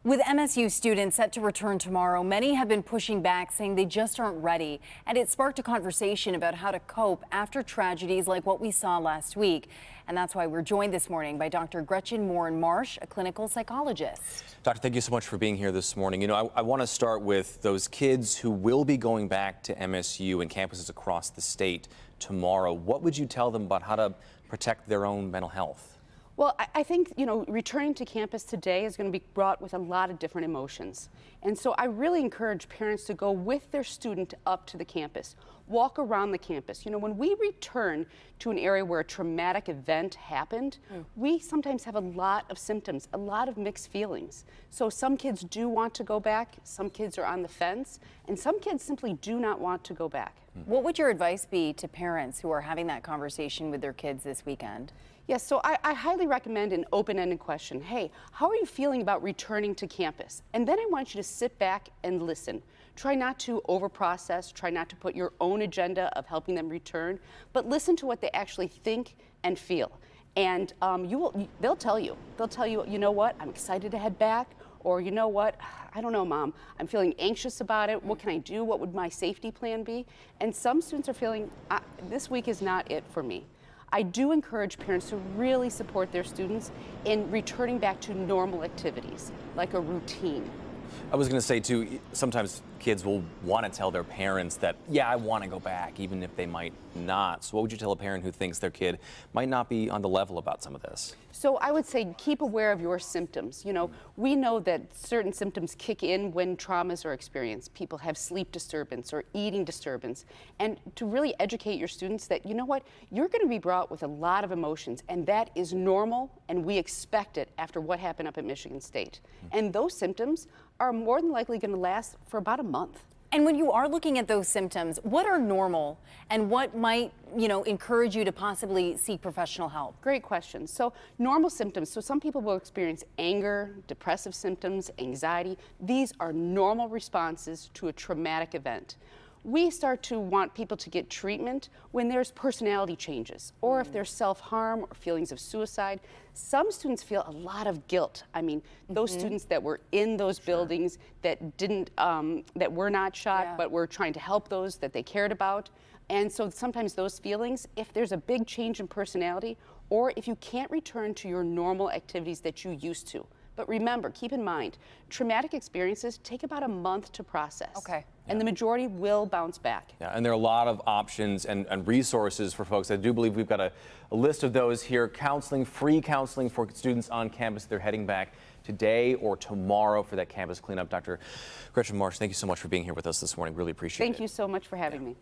With MSU students set to return tomorrow, many have been pushing back, saying they just aren't ready. And it sparked a conversation about how to cope after tragedies like what we saw last week. And that's why we're joined this morning by Dr. Gretchen Moran Marsh, a clinical psychologist. Doctor, thank you so much for being here this morning. You know, I want to start with those kids who will be going back to MSU and campuses across the state tomorrow. What would you tell them about how to protect their own mental health? Well, I think, returning to campus today is going to be brought with a lot of different emotions. And so I really encourage parents to go with their student up to the campus, walk around the campus. You know, when we return to an area where a traumatic event happened, we sometimes have a lot of symptoms, a lot of mixed feelings. So some kids do want to go back, some kids are on the fence, and some kids simply do not want to go back. What would your advice be to parents who are having that conversation with their kids this weekend? Yes, so I highly recommend an open-ended question. Hey, how are you feeling about returning to campus? And then I want you to sit back and listen. Try not to overprocess, try not to put your own agenda of helping them return, but listen to what they actually think and feel. And they'll tell you, you know what, I'm excited to head back, or you know what, I don't know, Mom, I'm feeling anxious about it. What can I do? What would my safety plan be? And some students are feeling, this week is not it for me. I do encourage parents to really support their students in returning back to normal activities, like a routine. I was going to say, too, sometimes kids will want to tell their parents that, yeah, I want to go back, even if they might not. So what would you tell a parent who thinks their kid might not be on the level about some of this? So I would say keep aware of your symptoms. You know, we know that certain symptoms kick in when traumas are experienced. People have sleep disturbance or eating disturbance. And to really educate your students that, you know what, you're going to be brought with a lot of emotions, and that is normal, and we expect it after what happened up at Michigan State. And those symptoms are more than likely going to last for about a month. And when you are looking at those symptoms, what are normal and what might, encourage you to possibly seek professional help? Great question. So normal symptoms, so some people will experience anger, depressive symptoms, anxiety. These are normal responses to a traumatic event. We start to want people to get treatment when there's personality changes, or if there's self-harm or feelings of suicide. Some students feel a lot of guilt. I mean, those students that were in those buildings that didn't, that were not shot, but were trying to help those that they cared about. And so sometimes those feelings, if there's a big change in personality, or if you can't return to your normal activities that you used to. But remember, keep in mind, traumatic experiences take about a month to process. Okay. And the majority will bounce back. Yeah, and there are a lot of options and resources for folks. I do believe we've got a list of those here. Counseling, free counseling for students on campus. They're heading back today or tomorrow for that campus cleanup. Dr. Gretchen Marsh, thank you so much for being here with us this morning. Really appreciate it. Thank you so much for having me.